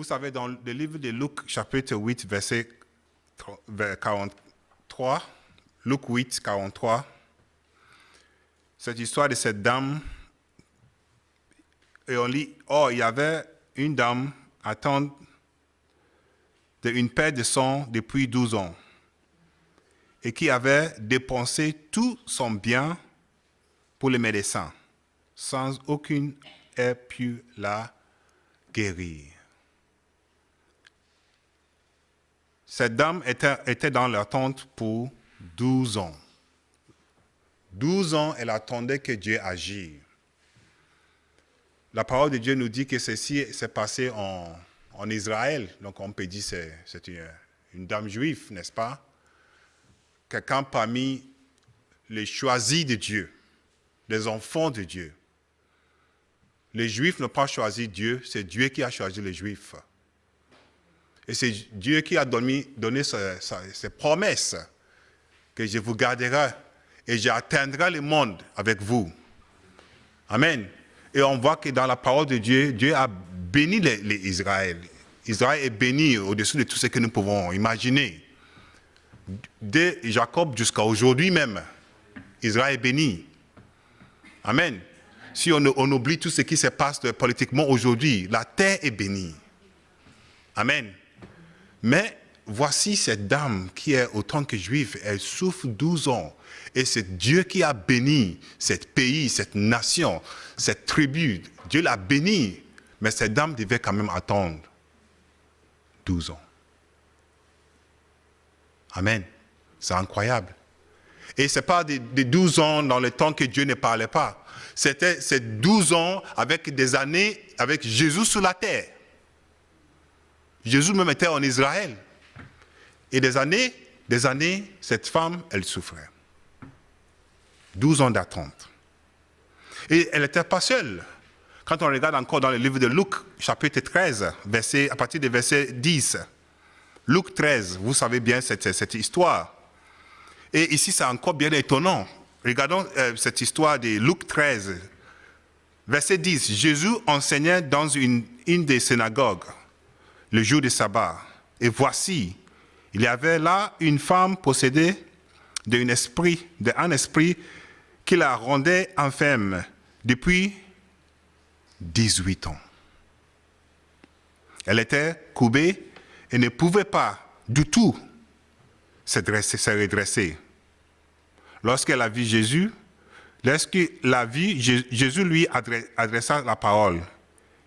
savez, dans le livre de Luc, chapitre 8, verset 43, Luc 8, 43, cette histoire de cette dame, et on lit, oh, il y avait une dame atteinte d'une perte de sang depuis 12 ans et qui avait dépensé tout son bien pour les médecins, sans aucune ait pu la guérir. Cette dame était dans l'attente pour 12 ans. 12 ans, elle attendait que Dieu agisse. La parole de Dieu nous dit que ceci s'est passé en Israël. Donc on peut dire que c'est une dame juive, n'est-ce pas? Quelqu'un parmi les choisis de Dieu, les enfants de Dieu. Les Juifs n'ont pas choisi Dieu, c'est Dieu qui a choisi les Juifs. Et c'est Dieu qui a donné ses promesses, que je vous garderai et j'atteindrai le monde avec vous. Amen. Et on voit que dans la parole de Dieu, Dieu a béni les Israël. Israël est béni au-dessus de tout ce que nous pouvons imaginer. De Jacob jusqu'à aujourd'hui même, Israël est béni. Amen. Si on oublie tout ce qui se passe politiquement aujourd'hui, la terre est bénie. Amen. Mais voici cette dame qui est autant que juive, elle souffre 12 ans. Et c'est Dieu qui a béni ce pays, cette nation, cette tribu. Dieu l'a béni. Mais cette dame devait quand même attendre 12 ans. Amen. C'est incroyable. Et ce n'est pas des 12 ans dans le temps que Dieu ne parlait pas. C'est 12 ans avec des années avec Jésus sur la terre. Jésus même était en Israël. Et des années, cette femme, elle souffrait. 12 ans d'attente. Et elle n'était pas seule. Quand on regarde encore dans le livre de Luc, chapitre 13, à partir du verset 10, Luc 13, vous savez bien cette histoire. Et ici, c'est encore bien étonnant. Regardons cette histoire de Luc 13, verset 10. Jésus enseignait dans une des synagogues le jour du sabbat. Et voici, il y avait là une femme possédée d'un esprit qui la rendait infirme depuis 18 ans. Elle était courbée et ne pouvait pas du tout se redresser. Lorsqu'elle a vu Jésus, Jésus lui adressa la parole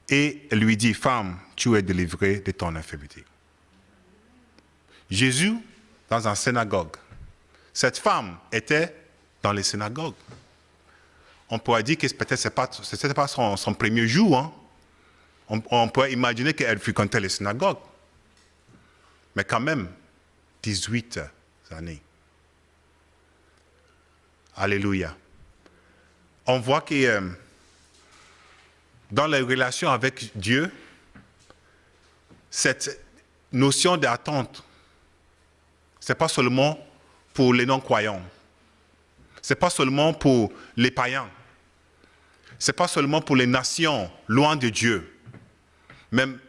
et lui dit, « Femme, tu es délivrée de ton infirmité. » Jésus, dans une synagogue. Cette femme était dans les synagogues. On pourrait dire que peut-être ce n'était pas son premier jour. Hein. On pourrait imaginer qu'elle fréquentait les synagogues. Mais quand même, 18 années. Alléluia. On voit que dans les relations avec Dieu, cette notion d'attente, ce n'est pas seulement pour les non-croyants. Ce n'est pas seulement pour les païens. Ce n'est pas seulement pour les nations loin de Dieu. Même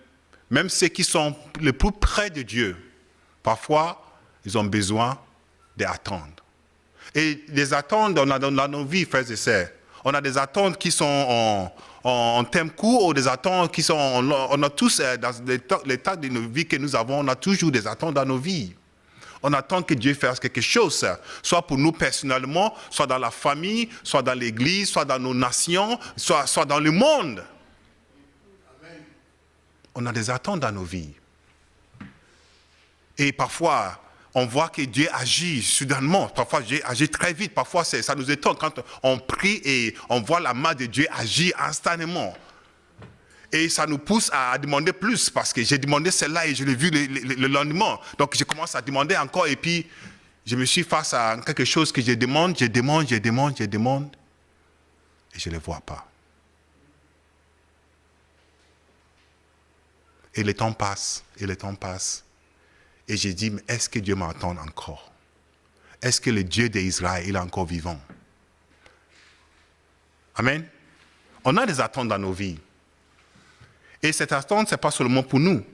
ceux qui sont les plus près de Dieu, parfois, ils ont besoin d'attendre. Et les attentes, on a dans nos vies, frères et sœurs. On a des attentes qui sont en termes courts ou des attentes qui sont... On a tous, dans l'état de nos vies que nous avons, on a toujours des attentes dans nos vies. On attend que Dieu fasse quelque chose, soit pour nous personnellement, soit dans la famille, soit dans l'église, soit dans nos nations, soit dans le monde. Amen. On a des attentes dans nos vies. Et parfois, on voit que Dieu agit soudainement. Parfois, Dieu agit très vite. Parfois, ça nous étonne quand on prie et on voit la main de Dieu agir instantanément. Et ça nous pousse à demander plus, parce que j'ai demandé celle-là et je l'ai vu le lendemain. Donc je commence à demander encore et puis je me suis face à quelque chose que je demande et je ne le vois pas. Et le temps passe, et je dis, mais est-ce que Dieu m'entend encore? Est-ce que le Dieu d'Israël est encore vivant? Amen. On a des attentes dans nos vies. Et cette attente, ce n'est pas seulement pour nous,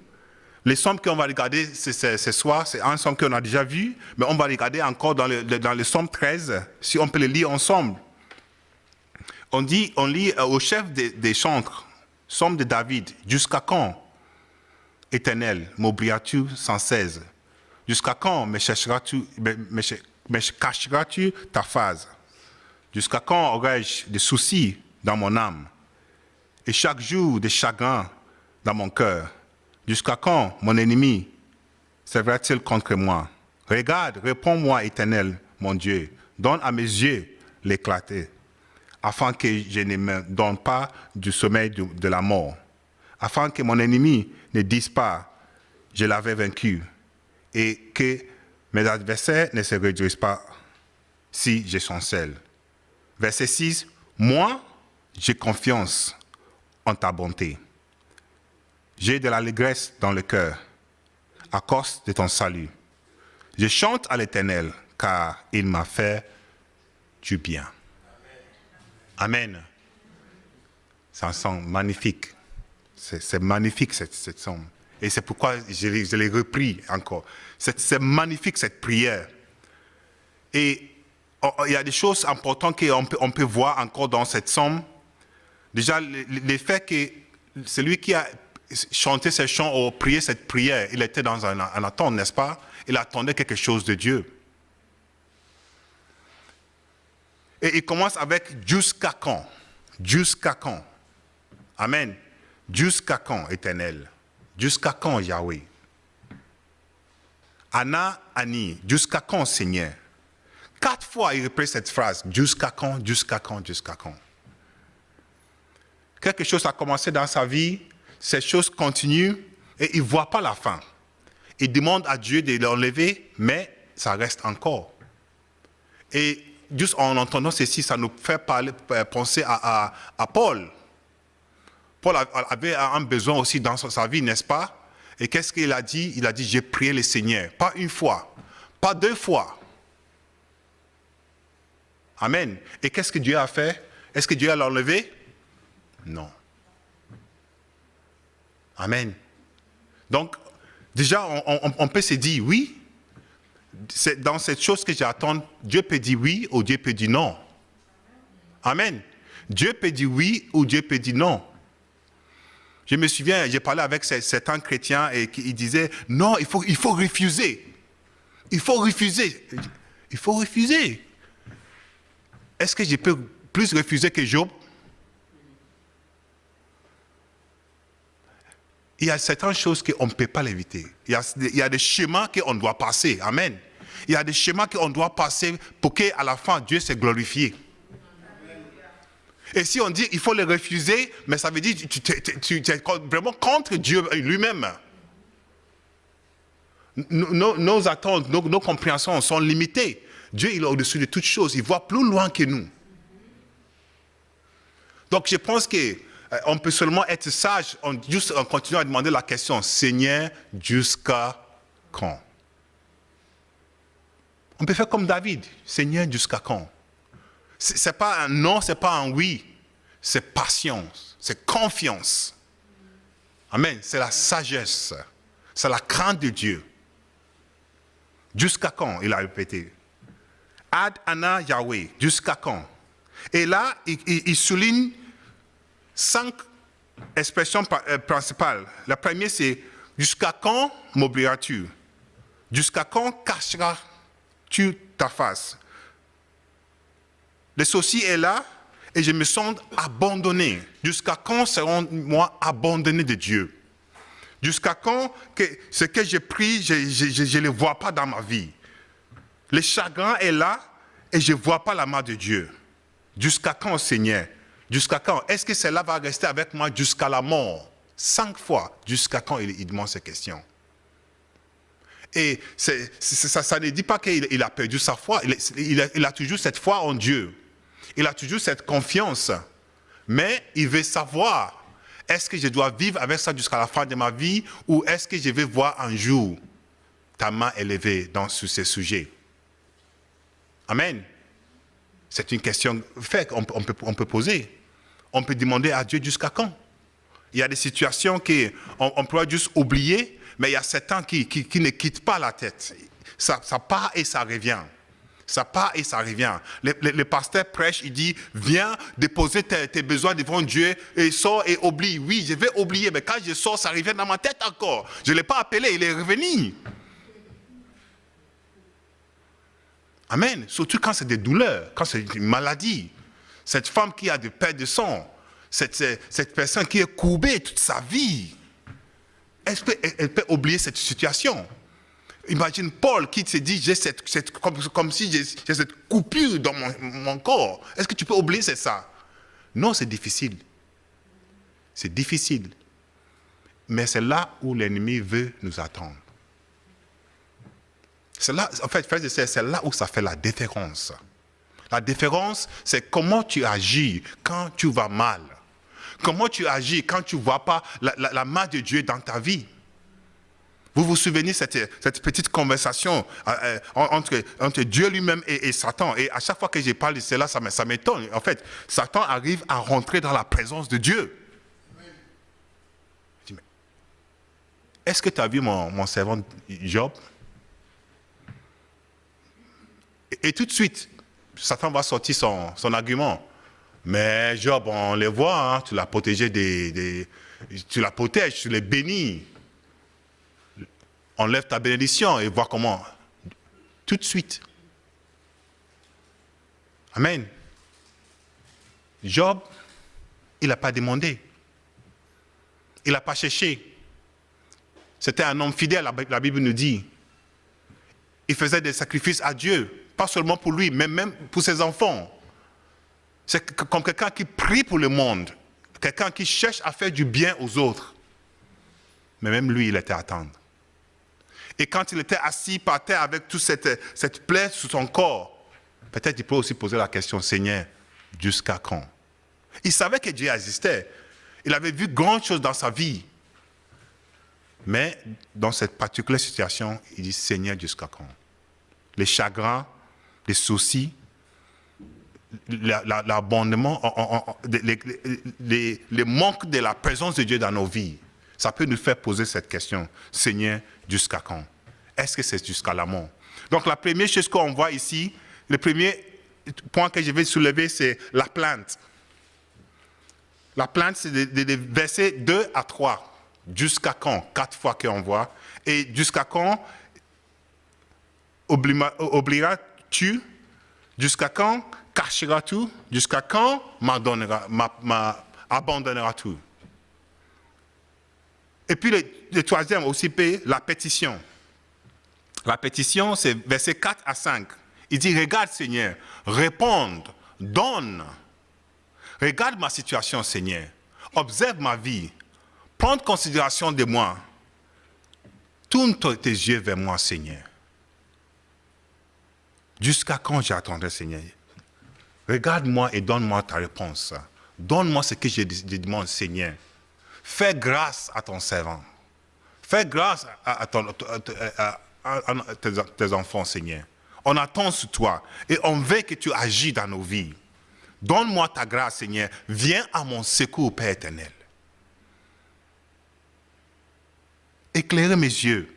Les psaumes qu'on va regarder ce soir, c'est un psaume qu'on a déjà vu, mais on va regarder encore dans le psaume 13, si on peut le lire ensemble. On lit au chef des chantres, psaume de David, « Jusqu'à quand, Éternel, m'oublieras-tu sans cesse? Jusqu'à quand me cacheras-tu ta face? Jusqu'à quand aurai-je des soucis dans mon âme? Et chaque jour des chagrins dans mon cœur? Jusqu'à quand mon ennemi sèvera-t-il contre moi? Regarde, réponds-moi, Éternel, mon Dieu. Donne à mes yeux l'éclater, afin que je ne me donne pas du sommeil de la mort, afin que mon ennemi ne dise pas, je l'avais vaincu, et que mes adversaires ne se réduisent pas si je chancelle. Verset 6, moi, j'ai confiance en ta bonté. J'ai de l'allégresse dans le cœur, à cause de ton salut. Je chante à l'Éternel, car il m'a fait du bien. Amen. C'est un son magnifique. C'est magnifique, cette son. Et c'est pourquoi je l'ai repris encore. C'est magnifique, cette prière. Et il y a des choses importantes qu'on peut voir encore dans cette somme. Déjà, le fait que celui qui a chanté ces chants ou prié cette prière, il était dans un attente, n'est-ce pas? Il attendait quelque chose de Dieu. Et il commence avec « jusqu'à quand ». Jusqu'à quand? Amen. Jusqu'à quand, Éternel? Jusqu'à quand, Yahweh? Anna, Ani, jusqu'à quand, Seigneur? 4 fois, il répète cette phrase. Jusqu'à quand, jusqu'à quand, jusqu'à quand? Quelque chose a commencé dans sa vie, ces choses continuent et il ne voit pas la fin. Il demande à Dieu de l'enlever, mais ça reste encore. Et juste en entendant ceci, ça nous fait penser à Paul. Paul avait un besoin aussi dans sa vie, n'est-ce pas? Et qu'est-ce qu'il a dit? Il a dit, j'ai prié le Seigneur. Pas une fois, pas 2 fois. Amen. Et qu'est-ce que Dieu a fait? Est-ce que Dieu l'a enlevé? Non. Amen. Donc, déjà, on peut se dire oui. C'est dans cette chose que j'attends, Dieu peut dire oui ou Dieu peut dire non. Amen. Dieu peut dire oui ou Dieu peut dire non. Je me souviens, j'ai parlé avec certains chrétiens et ils disaient, non, il faut refuser. Il faut refuser. Il faut refuser. Est-ce que je peux plus refuser que Job? Il y a certaines choses qu'on ne peut pas l'éviter. Il y a des chemins qu'on doit passer. Amen. Il y a des chemins qu'on doit passer pour qu'à la fin, Dieu se glorifie. Et si on dit qu'il faut les refuser, mais ça veut dire que tu es vraiment contre Dieu lui-même. Nos attentes, nos compréhensions sont limitées. Dieu, il est au-dessus de toutes choses. Il voit plus loin que nous. Donc, je pense qu'on peut seulement être sage en continuant à demander la question, Seigneur, jusqu'à quand? On peut faire comme David, Seigneur, jusqu'à quand? Ce n'est pas un non, ce n'est pas un oui. C'est patience, c'est confiance. Amen. C'est la sagesse. C'est la crainte de Dieu. Jusqu'à quand? Il a répété. Ad Anna Yahweh. Jusqu'à quand? Et là, il souligne 5 expressions principales. La première, c'est jusqu'à quand m'oublieras-tu? Jusqu'à quand cacheras-tu ta face? Le souci est là et je me sens abandonné. Jusqu'à quand serons-moi abandonné de Dieu? Jusqu'à quand ce que j'ai pris, je ne le vois pas dans ma vie? Le chagrin est là et je ne vois pas la main de Dieu. Jusqu'à quand, Seigneur? Jusqu'à quand? Est-ce que cela va rester avec moi jusqu'à la mort? 5 fois. Jusqu'à quand il demande ces questions? Et ça ne dit pas qu'il a perdu sa foi. Il a toujours cette foi en Dieu. Il a toujours cette confiance. Mais il veut savoir, est-ce que je dois vivre avec ça jusqu'à la fin de ma vie ou est-ce que je vais voir un jour ta main élevée sur ces sujets? Amen. C'est une question qu'on peut poser. On peut demander à Dieu jusqu'à quand? Il y a des situations qu'on pourra juste oublier, Mais il y a Satan qui ne quitte pas la tête. Ça part et ça revient. Ça part et ça revient. Le pasteur prêche, il dit, viens déposer tes besoins devant Dieu et sors et oublie. Oui, je vais oublier, mais quand je sors, ça revient dans ma tête encore. Je ne l'ai pas appelé, il est revenu. Amen. Surtout quand c'est des douleurs, quand c'est une maladie. Cette femme qui a des pertes de sang, cette personne qui est courbée toute sa vie, elle peut oublier cette situation. Imagine Paul qui se dit, j'ai comme si j'ai cette coupure dans mon corps. Est-ce que tu peux oublier ça? Non, c'est difficile. C'est difficile. Mais c'est là où l'ennemi veut nous attendre. C'est là, en fait, c'est là où ça fait la différence. La différence, c'est comment tu agis quand tu vas mal. Comment tu agis quand tu ne vois pas la main de Dieu dans ta vie. Vous vous souvenez de cette petite conversation entre Dieu lui-même et Satan. Et à chaque fois que je parle de cela, ça m'étonne. En fait, Satan arrive à rentrer dans la présence de Dieu. Je dis, mais est-ce que tu as vu mon servant Job? Et tout de suite, Satan va sortir son argument. Mais Job, on les voit, hein, tu l'as protégé tu la protèges, tu les bénis. Enlève ta bénédiction et vois comment. Tout de suite. Amen. Job, il n'a pas demandé. Il n'a pas cherché. C'était un homme fidèle, la Bible nous dit. Il faisait des sacrifices à Dieu, pas seulement pour lui, mais même pour ses enfants. C'est comme quelqu'un qui prie pour le monde, quelqu'un qui cherche à faire du bien aux autres. Mais même lui, il était à attendre. Et quand il était assis par terre avec toute cette plaie sur son corps, peut-être il peut aussi poser la question, Seigneur, jusqu'à quand? Il savait que Dieu existait. Il avait vu grandes choses dans sa vie. Mais dans cette particulière situation, il dit, Seigneur, jusqu'à quand? Les chagrins, les soucis, l'abondement, les manques de la présence de Dieu dans nos vies, ça peut nous faire poser cette question, Seigneur, jusqu'à quand? Est-ce que c'est jusqu'à la mort? Donc la première chose qu'on voit ici, le premier point que je vais soulever, c'est la plainte. La plainte, c'est des versets 2 à 3. Jusqu'à quand? 4 fois qu'on voit. Et jusqu'à quand oublieras-tu? Jusqu'à quand cacheras-tu? Jusqu'à quand m'abandonneras-tu? Et puis le troisième aussi, la pétition. La pétition, c'est versets 4 à 5. Il dit, regarde Seigneur, réponds, donne. Regarde ma situation Seigneur. Observe ma vie. Prends considération de moi. Tourne tes yeux vers moi Seigneur. Jusqu'à quand j'attendrai Seigneur? Regarde-moi et donne-moi ta réponse. Donne-moi ce que je demande Seigneur. Fais grâce à ton servant. Fais grâce à tes enfants, Seigneur. On attend sur toi et on veut que tu agis dans nos vies. Donne-moi ta grâce, Seigneur. Viens à mon secours, Père éternel. Éclairez mes yeux.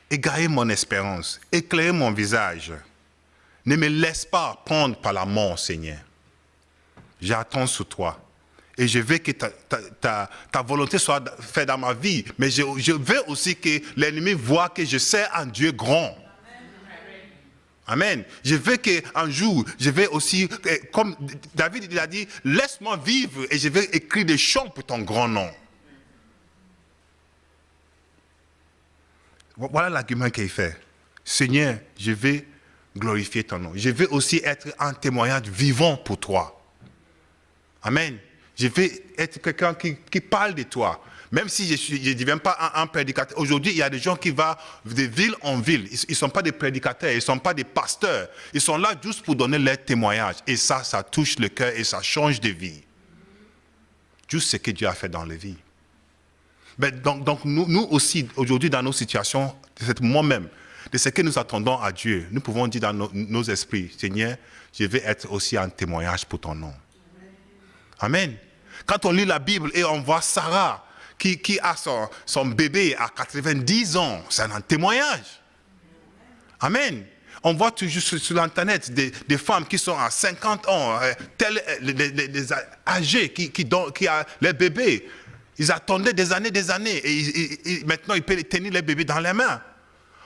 Égarez mon espérance. Éclairez mon visage. Ne me laisse pas prendre par la mort, Seigneur. J'attends sur toi. Et je veux que ta volonté soit faite dans ma vie. Mais je veux aussi que l'ennemi voit que je sers un Dieu grand. Amen. Je veux qu'un jour, je vais aussi, comme David il a dit, laisse-moi vivre et je vais écrire des chants pour ton grand nom. Voilà l'argument qu'il fait. Seigneur, je vais glorifier ton nom. Je veux aussi être un témoignage vivant pour toi. Amen. Je vais être quelqu'un qui parle de toi. Même si je ne deviens pas un prédicateur. Aujourd'hui, il y a des gens qui vont de ville en ville. Ils ne sont pas des prédicateurs, ils ne sont pas des pasteurs. Ils sont là juste pour donner leur témoignage. Et ça touche le cœur et ça change de vie. Juste ce que Dieu a fait dans les vies. Mais donc nous aussi, aujourd'hui, dans nos situations, c'est moi-même, de ce que nous attendons à Dieu, nous pouvons dire dans nos esprits, Seigneur, je vais être aussi un témoignage pour ton nom. Amen. Quand on lit la Bible et on voit Sarah, qui a son bébé à 90 ans, c'est un témoignage. Amen. On voit toujours sur l'Internet des femmes qui sont à 50 ans, les âgés qui ont les bébés. Ils attendaient des années et maintenant ils peuvent tenir les bébés dans les mains.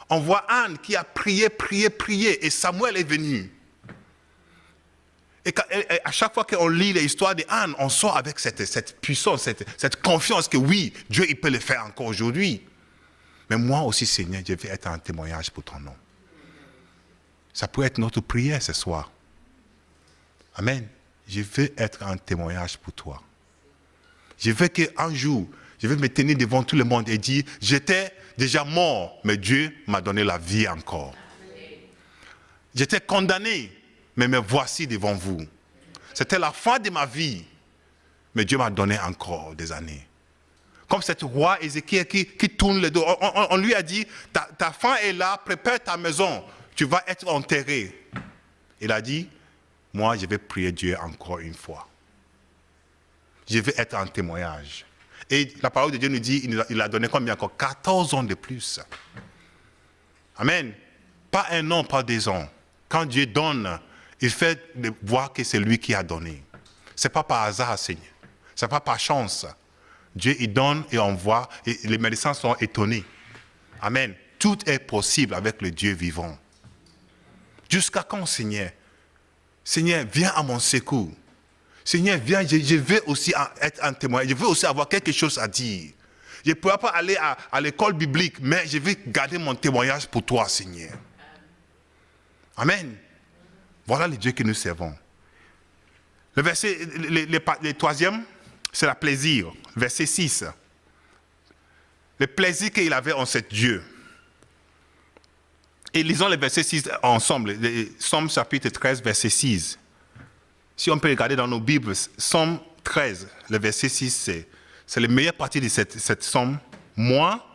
On voit Anne qui a prié et Samuel est venu. Et à chaque fois qu'on lit l'histoire d'Anne, on sort avec cette puissance, cette confiance que oui, Dieu il peut le faire encore aujourd'hui. Mais moi aussi, Seigneur, je vais être un témoignage pour ton nom. Ça peut être notre prière ce soir. Amen. Je veux être un témoignage pour toi. Je veux qu'un jour, je vais me tenir devant tout le monde et dire, j'étais déjà mort, mais Dieu m'a donné la vie encore. J'étais condamné, mais me voici devant vous. C'était la fin de ma vie, mais Dieu m'a donné encore des années. Comme cet roi Ézéchiel qui tourne le dos. On lui a dit, ta fin est là, prépare ta maison, tu vas être enterré. Il a dit, moi je vais prier Dieu encore une fois. Je vais être un témoignage. Et la parole de Dieu nous dit, il a donné combien encore? 14 ans de plus. Amen. Pas un an, pas 2 ans. Quand Dieu donne, il fait voir que c'est lui qui a donné. Ce n'est pas par hasard, Seigneur. Ce n'est pas par chance. Dieu, il donne et on voit, et les médecins sont étonnés. Amen. Tout est possible avec le Dieu vivant. Jusqu'à quand, Seigneur? Seigneur, viens à mon secours. Seigneur, viens, je veux aussi être un témoin. Je veux aussi avoir quelque chose à dire. Je ne pourrais pas aller à l'école biblique, mais je vais garder mon témoignage pour toi, Seigneur. Amen. Voilà le Dieu que nous servons. Le verset, le troisième, c'est le plaisir. Verset 6. Le plaisir qu'il avait en ce Dieu. Et lisons le verset 6 ensemble. Somme chapitre 13, verset 6. Si on peut regarder dans nos Bibles, Somme 13, le verset 6, c'est la meilleure partie de cette somme. Moi,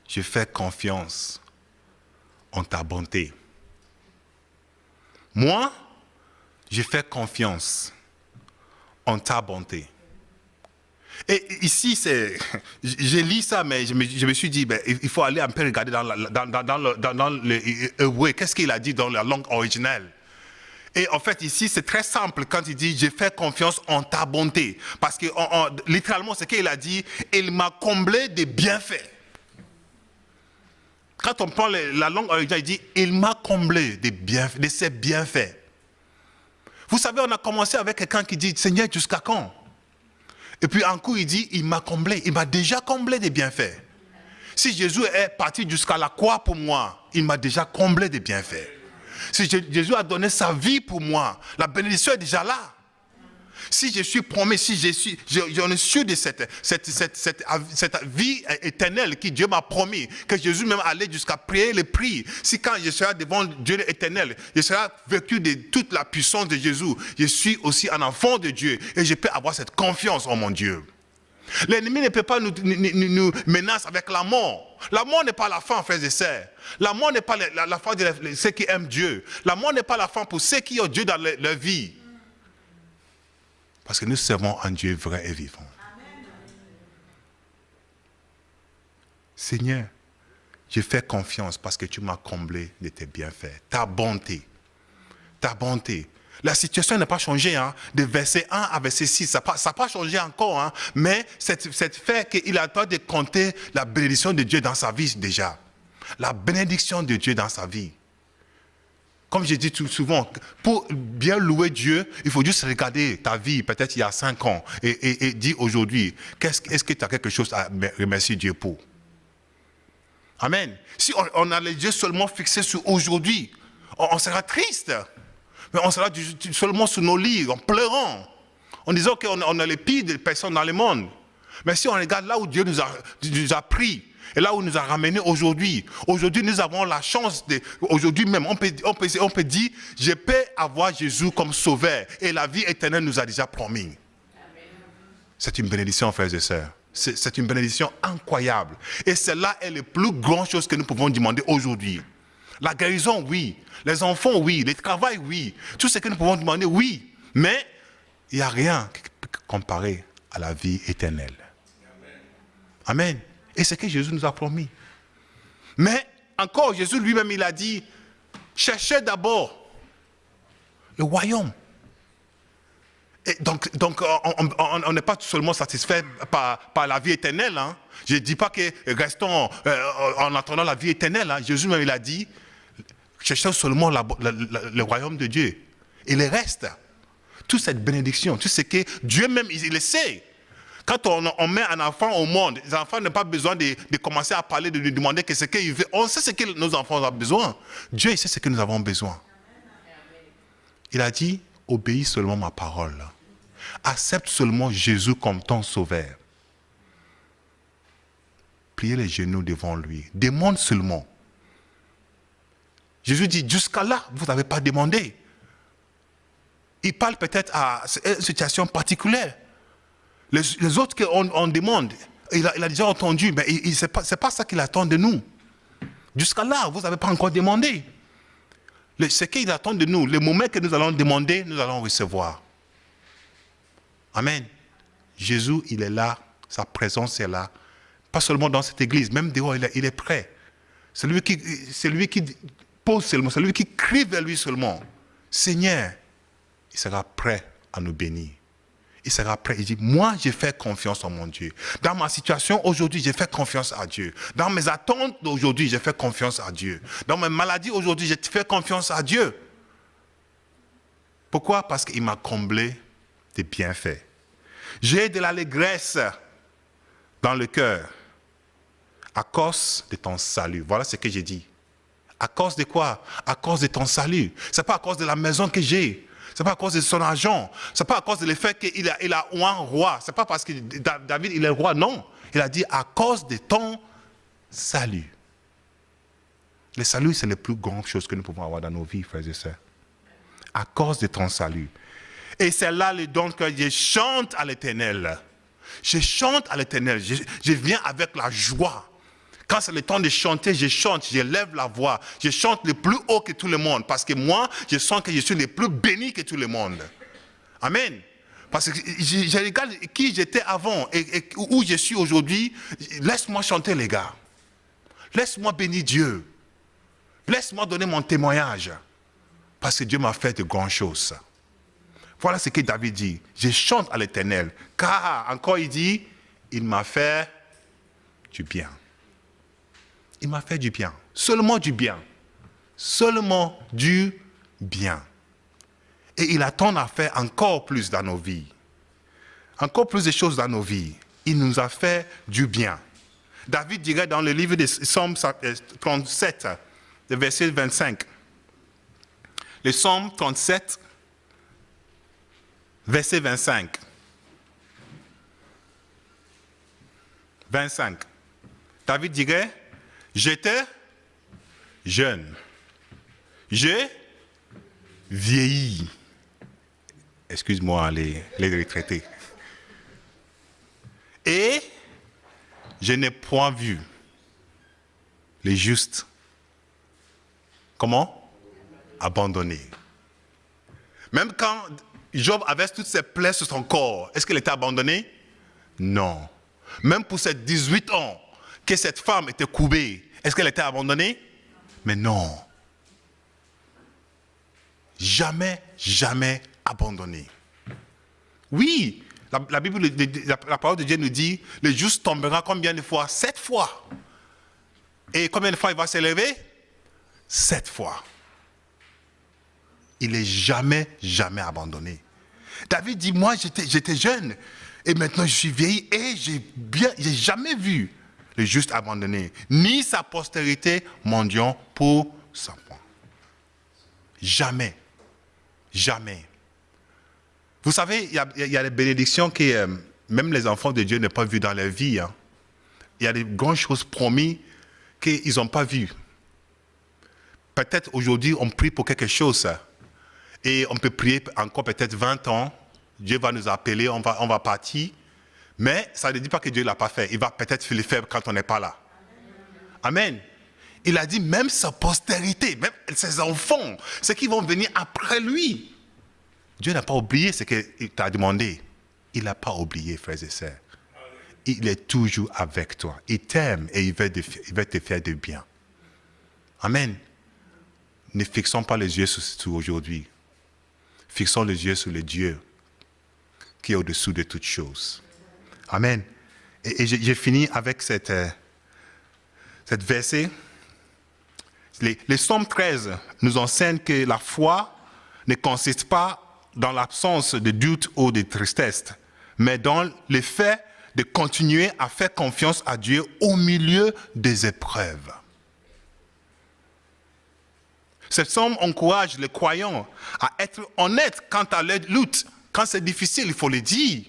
je fais confiance en ta bonté. Moi, je fais confiance en ta bonté. Et ici, j'ai lu ça, mais je me suis dit, il faut aller un peu regarder dans le hébreu. Qu'est-ce qu'il a dit dans la langue originale? Et en fait, ici, c'est très simple quand il dit « Je fais confiance en ta bonté ». Parce que littéralement, ce qu'il a dit, « Il m'a comblé de bienfaits ». Quand on prend la langue originale, il dit « Il m'a comblé de ses bienfaits ». Vous savez, on a commencé avec quelqu'un qui dit « Seigneur, jusqu'à quand ?» Et puis un coup, il dit « Il m'a comblé, il m'a déjà comblé des bienfaits ». Si Jésus est parti jusqu'à la croix pour moi, il m'a déjà comblé des bienfaits. Si Jésus a donné sa vie pour moi, la bénédiction est déjà là. Si je suis promis, si j'en suis sûr de cette vie éternelle que Dieu m'a promis, que Jésus même allait jusqu'à prier le prix. Si quand je serai devant Dieu éternel, je serai vécu de toute la puissance de Jésus, je suis aussi un enfant de Dieu et je peux avoir cette confiance en mon Dieu. L'ennemi ne peut pas nous menacer avec la mort. La mort n'est pas la fin, frères et sœurs. La mort n'est pas la fin de ceux qui aiment Dieu. La mort n'est pas la fin pour ceux qui ont Dieu dans leur vie. Parce que nous servons un Dieu vrai et vivant. Amen. Seigneur, je fais confiance parce que tu m'as comblé de tes bienfaits. Ta bonté. Ta bonté. La situation n'a pas changé, hein, de verset 1 à verset 6, ça n'a pas changé encore, hein, mais c'est fait qu'il a le droit de compter la bénédiction de Dieu dans sa vie déjà. La bénédiction de Dieu dans sa vie. Comme je dis tout souvent, pour bien louer Dieu, il faut juste regarder ta vie, peut-être il y a 5 ans, et dire aujourd'hui, est-ce que tu as quelque chose à remercier Dieu pour? Amen. Si on a les yeux seulement fixés sur aujourd'hui, on sera triste. Mais on sera seulement sur nos lits, en pleurant, en disant qu'on a les pires des personnes dans le monde. Mais si on regarde là où Dieu nous a pris, et là où il nous a ramenés aujourd'hui, nous avons la chance, aujourd'hui même, on peut dire, je peux avoir Jésus comme sauveur, et la vie éternelle nous a déjà promis. C'est une bénédiction, frères et sœurs. C'est une bénédiction incroyable. Et celle-là est la plus grande chose que nous pouvons demander aujourd'hui. La guérison, oui. Les enfants, oui. Le travail, oui. Tout ce que nous pouvons demander, oui. Mais il n'y a rien comparé à la vie éternelle. Amen. Et c'est ce que Jésus nous a promis. Mais encore, Jésus lui-même, il a dit, cherchez d'abord le royaume. Et donc on n'est pas seulement satisfait par la vie éternelle. Hein. Je ne dis pas que restons en attendant la vie éternelle. Hein. Jésus même, il a dit, cherchez seulement le royaume de Dieu. Et le reste, toute cette bénédiction, tout ce que Dieu même, il le sait. Quand on met un enfant au monde, les enfants n'ont pas besoin de commencer à parler, de lui demander ce qu'il veut. On sait ce que nos enfants ont besoin. Dieu, il sait ce que nous avons besoin. Il a dit, obéis seulement ma parole. Accepte seulement Jésus comme ton sauveur. Pliez les genoux devant lui. Demande seulement. Jésus dit, jusqu'à là, vous n'avez pas demandé. Il parle peut-être à une situation particulière. Les autres qu'on demande, il a déjà entendu, mais ce n'est pas ça qu'il attend de nous. Jusqu'à là, vous n'avez pas encore demandé. Ce qu'il attend de nous, le moment que nous allons demander, nous allons recevoir. Amen. Jésus, il est là, sa présence est là. Pas seulement dans cette église, même dehors, il est prêt. C'est lui qui pose seulement, c'est lui qui crie vers lui seulement. Seigneur, il sera prêt à nous bénir. Il sera prêt. Il dit, moi, j'ai fait confiance en mon Dieu. Dans ma situation aujourd'hui, j'ai fait confiance à Dieu. Dans mes attentes d'aujourd'hui, j'ai fait confiance à Dieu. Dans mes maladies aujourd'hui, j'ai fait confiance à Dieu. Pourquoi? Parce qu'il m'a comblé de bienfaits. J'ai de l'allégresse dans le cœur à cause de ton salut. Voilà ce que j'ai dit. À cause de quoi? À cause de ton salut. Ce n'est pas à cause de la maison que j'ai. Ce n'est pas à cause de son argent. Ce n'est pas à cause du fait qu'il a un roi. Ce n'est pas parce que David il est roi. Non. Il a dit à cause de ton salut. Le salut, c'est la plus grande chose que nous pouvons avoir dans nos vies, frères et sœurs. À cause de ton salut. Et c'est là le don que je chante à l'Éternel. Je chante à l'Éternel. Je viens avec la joie. Quand c'est le temps de chanter, je chante, je lève la voix. Je chante le plus haut que tout le monde. Parce que moi, je sens que je suis le plus béni que tout le monde. Amen. Parce que je regarde qui j'étais avant et où je suis aujourd'hui. Laisse-moi chanter, les gars. Laisse-moi bénir Dieu. Laisse-moi donner mon témoignage. Parce que Dieu m'a fait de grandes choses. Voilà ce que David dit. Je chante à l'Éternel. Car, encore il dit, il m'a fait du bien. Il m'a fait du bien. Seulement du bien. Seulement du bien. Et il attend à faire encore plus dans nos vies. Encore plus de choses dans nos vies. Il nous a fait du bien. David dirait dans le livre de Psaume 37, le verset 25. Le Psaume 37, verset 25. 25. David dirait, j'étais jeune. J'ai vieilli. Excuse-moi les retraités. Et je n'ai point vu les justes. Comment? Abandonnés. Même quand Job avait toutes ses plaies sur son corps, est-ce qu'il était abandonné? Non. Même pour ces 18 ans que cette femme était courbée, est-ce qu'elle était abandonnée? Mais non. Jamais, jamais abandonné. Oui, la Bible, la parole de Dieu nous dit, le juste tombera combien de fois? 7 fois. Et combien de fois il va s'élever? 7 fois. Il n'est jamais, jamais abandonné. David dit, moi j'étais jeune, et maintenant je suis vieilli, et j'ai jamais vu le juste abandonné, ni sa postérité mendiant pour son pain. Jamais. Jamais. Vous savez, il y a des bénédictions que même les enfants de Dieu n'ont pas vues dans leur vie. Hein. Il y a des grandes choses promises qu'ils n'ont pas vues. Peut-être aujourd'hui, on prie pour quelque chose. Et on peut prier encore peut-être 20 ans. Dieu va nous appeler, on va partir. Mais ça ne dit pas que Dieu ne l'a pas fait. Il va peut-être le faire quand on n'est pas là. Amen. Il a dit même sa postérité, même ses enfants, ceux qui vont venir après lui. Dieu n'a pas oublié ce qu'il t'a demandé. Il n'a pas oublié, frères et sœurs. il est toujours avec toi. Il t'aime et il va te faire du bien. Amen. Ne fixons pas les yeux sur tout aujourd'hui. Fixons les yeux sur le Dieu qui est au-dessous de toutes choses. Amen. Et j'ai fini avec cette verset. Les psaumes 13 nous enseignent que la foi ne consiste pas dans l'absence de doute ou de tristesse, mais dans le fait de continuer à faire confiance à Dieu au milieu des épreuves. Cette psaume encourage les croyants à être honnêtes quant à leur lutte. Quand c'est difficile, il faut le dire.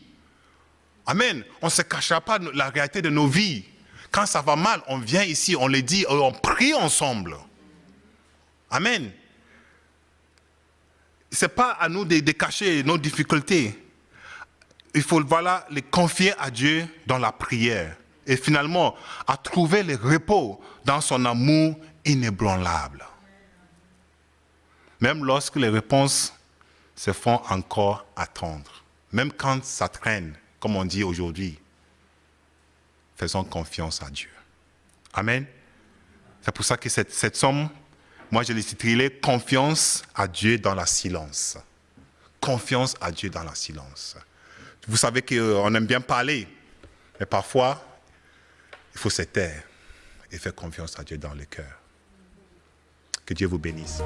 Amen. On ne se cachera pas la réalité de nos vies. Quand ça va mal, on vient ici, on le dit, on prie ensemble. Amen. Ce n'est pas à nous de cacher nos difficultés. Il faut les confier à Dieu dans la prière. Et finalement, à trouver le repos dans son amour inébranlable. Même lorsque les réponses se font encore attendre. Même quand ça traîne, comme on dit aujourd'hui. Faisons confiance à Dieu. Amen. C'est pour ça que cette somme, moi je l'ai titré « Confiance à Dieu dans la silence ». Confiance à Dieu dans la silence. Vous savez qu'on aime bien parler, mais parfois, il faut se taire et faire confiance à Dieu dans le cœur. Que Dieu vous bénisse.